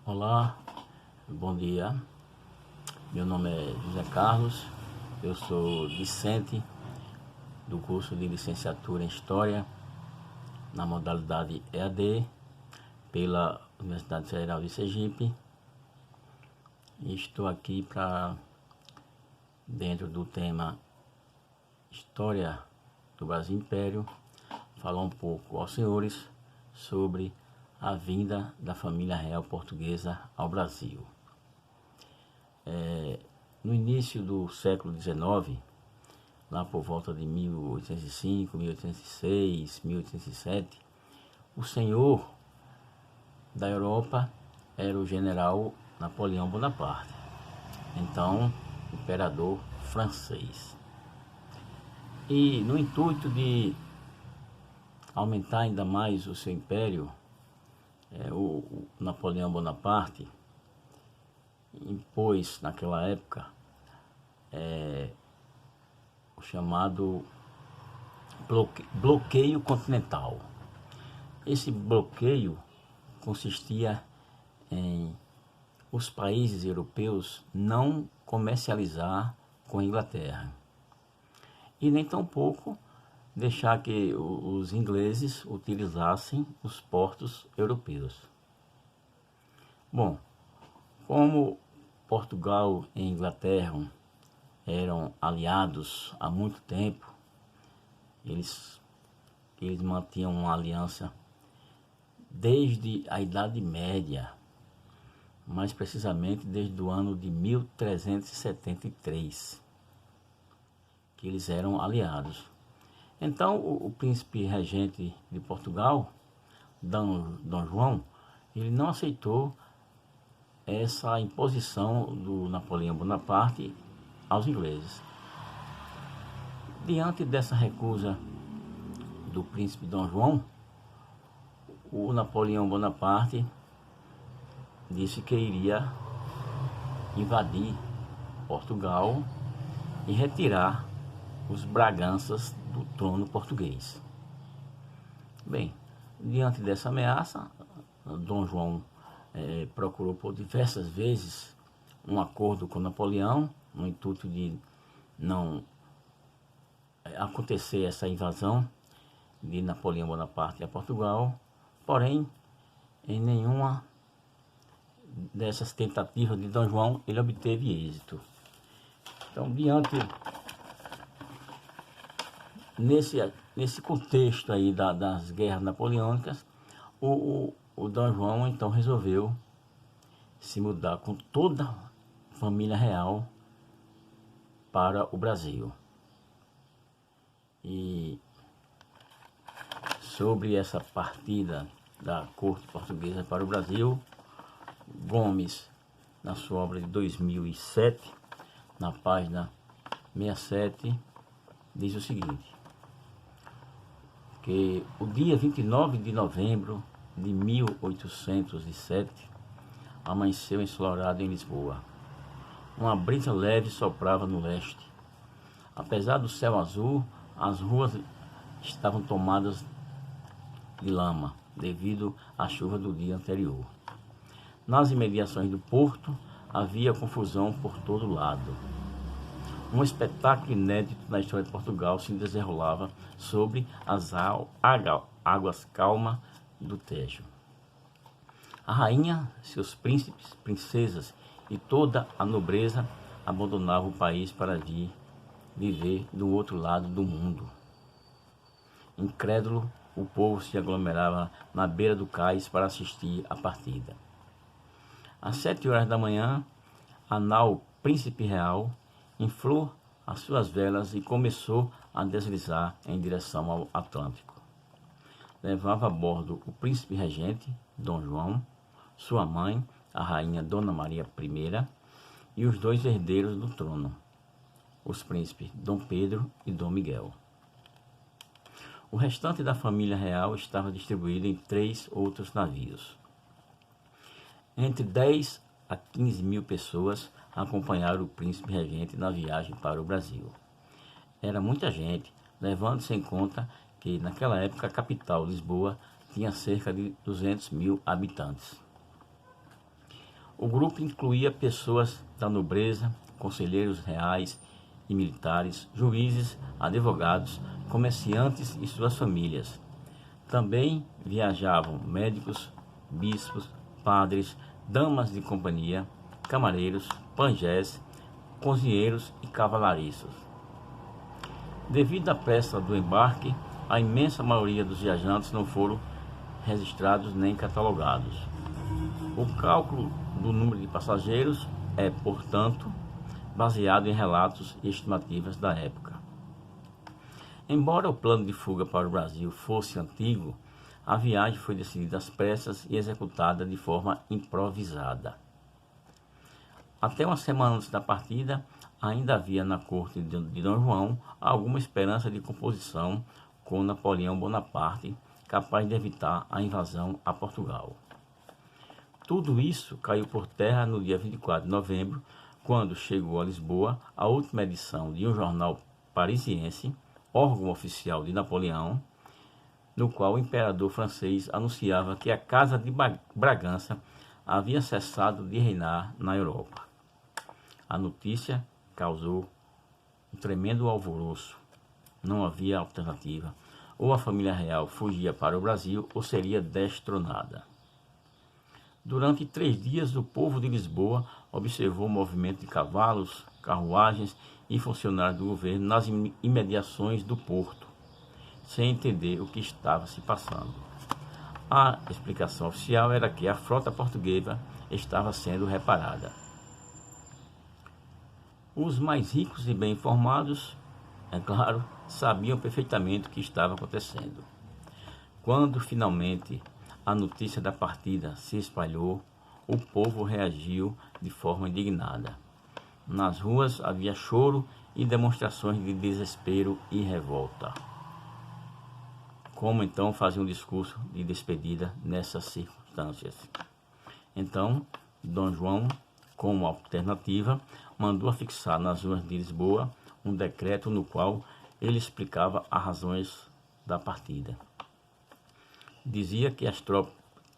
Olá, bom dia. Meu nome é José Carlos, eu sou discente do curso de licenciatura em História na modalidade EAD pela Universidade Federal de Sergipe e estou aqui para, dentro do tema História do Brasil Império, falar um pouco aos senhores sobre a vinda da família real portuguesa ao Brasil. No início do século XIX, lá por volta de 1805, 1806, 1807, o senhor da Europa era o general Napoleão Bonaparte, então imperador francês. E no intuito de aumentar ainda mais o seu império, o Napoleão Bonaparte impôs naquela época o chamado bloqueio continental. Esse bloqueio consistia em os países europeus não comercializar com a Inglaterra e nem tampouco deixar que os ingleses utilizassem os portos europeus. Bom, como Portugal e Inglaterra eram aliados há muito tempo, eles mantinham uma aliança desde a Idade Média, mais precisamente desde o ano de 1373, que eles eram aliados. Então o príncipe regente de Portugal, Dom João, ele não aceitou essa imposição do Napoleão Bonaparte aos ingleses. Diante dessa recusa do príncipe Dom João, o Napoleão Bonaparte disse que iria invadir Portugal e retirar os Braganças do trono português. Bem, diante dessa ameaça, Dom João procurou por diversas vezes um acordo com Napoleão, no intuito de não acontecer essa invasão de Napoleão Bonaparte a Portugal, porém, em nenhuma dessas tentativas de Dom João ele obteve êxito. Então, nesse contexto aí das guerras napoleônicas, o Dom João então resolveu se mudar com toda a família real para o Brasil. E sobre essa partida da corte portuguesa para o Brasil, Gomes, na sua obra de 2007, na página 67, diz o seguinte: que o dia 29 de novembro de 1807 amanheceu ensolarado em Lisboa. Uma brisa leve soprava no leste. Apesar do céu azul, as ruas estavam tomadas de lama devido à chuva do dia anterior. Nas imediações do porto havia confusão por todo lado. Um espetáculo inédito na história de Portugal se desenrolava sobre as águas calmas do Tejo. A rainha, seus príncipes, princesas e toda a nobreza abandonavam o país para vir viver do outro lado do mundo. Incrédulo, o povo se aglomerava na beira do cais para assistir à partida. Às 7 horas da manhã, a nau Príncipe Real inflou as suas velas e começou a deslizar em direção ao Atlântico. Levava a bordo o príncipe regente, Dom João, sua mãe, a rainha Dona Maria I, e os dois herdeiros do trono, os príncipes Dom Pedro e Dom Miguel. O restante da família real estava distribuído em 3 outros navios. Entre 10 a 15 mil pessoas acompanharam o príncipe regente na viagem para o Brasil. Era muita gente, levando-se em conta que naquela época a capital, Lisboa, tinha cerca de 200 mil habitantes. O grupo incluía pessoas da nobreza, conselheiros reais e militares, juízes, advogados, comerciantes e suas famílias. Também viajavam médicos, bispos, padres, damas de companhia, camareiros, pajés, cozinheiros e cavalariços. Devido à pressa do embarque, a imensa maioria dos viajantes não foram registrados nem catalogados. O cálculo do número de passageiros é, portanto, baseado em relatos e estimativas da época. Embora o plano de fuga para o Brasil fosse antigo, a viagem foi decidida às pressas e executada de forma improvisada. Até uma semana antes da partida, ainda havia na corte de Dom João alguma esperança de composição com Napoleão Bonaparte, capaz de evitar a invasão a Portugal. Tudo isso caiu por terra no dia 24 de novembro, quando chegou a Lisboa a última edição de um jornal parisiense, órgão oficial de Napoleão, no qual o imperador francês anunciava que a Casa de Bragança havia cessado de reinar na Europa. A notícia causou um tremendo alvoroço. Não havia alternativa. Ou a família real fugia para o Brasil ou seria destronada. Durante 3 dias, o povo de Lisboa observou o movimento de cavalos, carruagens e funcionários do governo nas imediações do porto, sem entender o que estava se passando. A explicação oficial era que a frota portuguesa estava sendo reparada. Os mais ricos e bem informados, é claro, sabiam perfeitamente o que estava acontecendo. Quando finalmente a notícia da partida se espalhou, o povo reagiu de forma indignada. Nas ruas havia choro e demonstrações de desespero e revolta. Como então fazer um discurso de despedida nessas circunstâncias? Então, Dom João, como alternativa, mandou afixar nas ruas de Lisboa um decreto no qual ele explicava as razões da partida. Dizia que as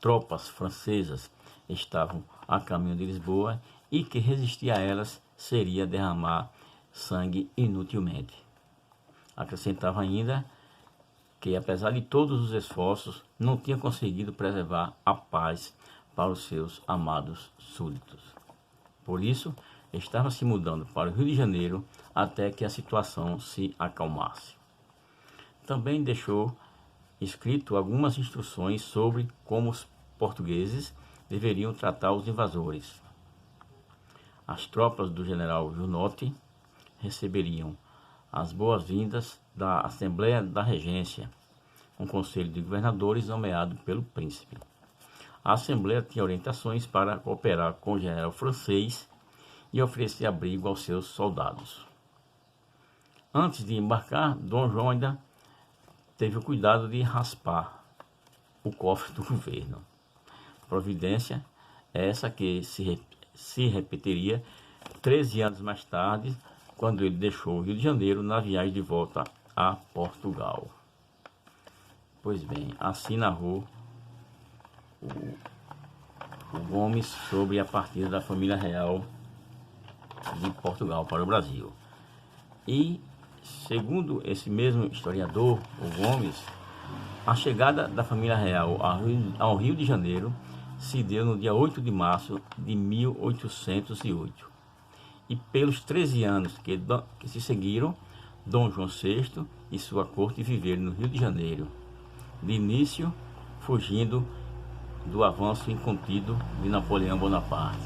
tropas francesas estavam a caminho de Lisboa e que resistir a elas seria derramar sangue inutilmente. Acrescentava ainda que, apesar de todos os esforços, não tinha conseguido preservar a paz para os seus amados súditos. Por isso, estava se mudando para o Rio de Janeiro até que a situação se acalmasse. Também deixou escrito algumas instruções sobre como os portugueses deveriam tratar os invasores. As tropas do general Junot receberiam as boas-vindas da Assembleia da Regência, um conselho de governadores nomeado pelo príncipe. A Assembleia tinha orientações para cooperar com o general francês e oferecer abrigo aos seus soldados. Antes de embarcar, Dom João ainda teve o cuidado de raspar o cofre do governo. Providência essa que se repetiria 13 anos mais tarde, quando ele deixou o Rio de Janeiro na viagem de volta a Portugal. Pois bem, assim narrou o Gomes sobre a partida da família real de Portugal para o Brasil. E, segundo esse mesmo historiador, o Gomes, a chegada da família real ao Rio de Janeiro se deu no dia 8 de março de 1808. E pelos 13 anos que se seguiram, Dom João VI e sua corte viveram no Rio de Janeiro, de início fugindo do avanço incontido de Napoleão Bonaparte,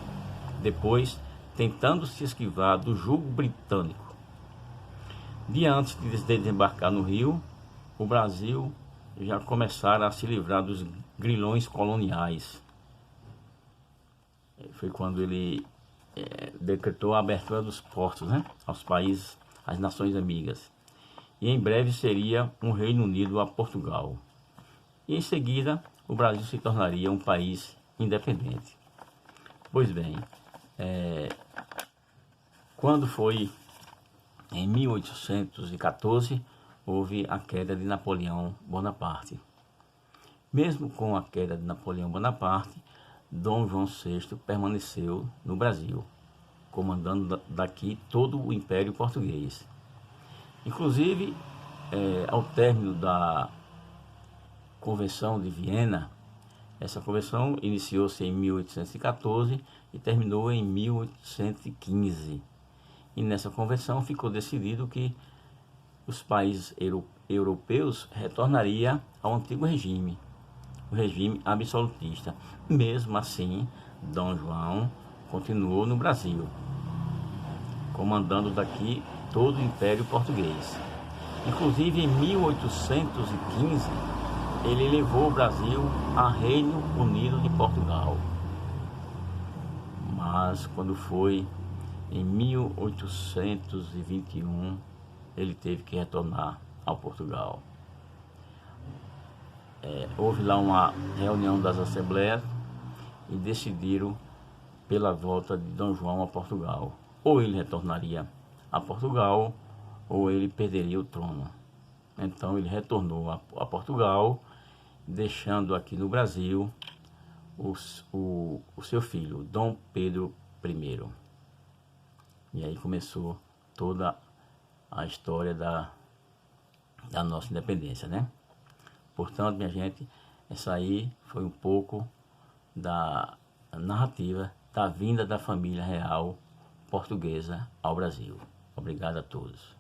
depois tentando se esquivar do jugo britânico. Dia antes de desembarcar no Rio, o Brasil já começara a se livrar dos grilhões coloniais. Foi quando ele decretou a abertura dos portos, aos países, às nações amigas. E em breve seria um Reino Unido a Portugal. E em seguida, o Brasil se tornaria um país independente. Pois bem, quando foi em 1814, houve a queda de Napoleão Bonaparte. Mesmo com a queda de Napoleão Bonaparte, Dom João VI permaneceu no Brasil, comandando daqui todo o Império Português. Inclusive, ao término da Convenção de Viena, essa convenção iniciou-se em 1814 e terminou em 1815. E nessa convenção ficou decidido que os países europeus retornariam ao antigo regime, o regime absolutista. Mesmo assim, Dom João continuou no Brasil, comandando daqui todo o Império Português. Inclusive, em 1815, ele levou o Brasil a Reino Unido de Portugal. Mas quando foi em 1821, ele teve que retornar ao Portugal. Houve lá uma reunião das assembleias e decidiram pela volta de Dom João a Portugal. Ou ele retornaria a Portugal, ou ele perderia o trono. Então ele retornou a Portugal, deixando aqui no Brasil o seu filho, Dom Pedro I. E aí começou toda a história da nossa independência, né? Portanto, minha gente, essa aí foi um pouco da narrativa da vinda da família real portuguesa ao Brasil. Obrigado a todos.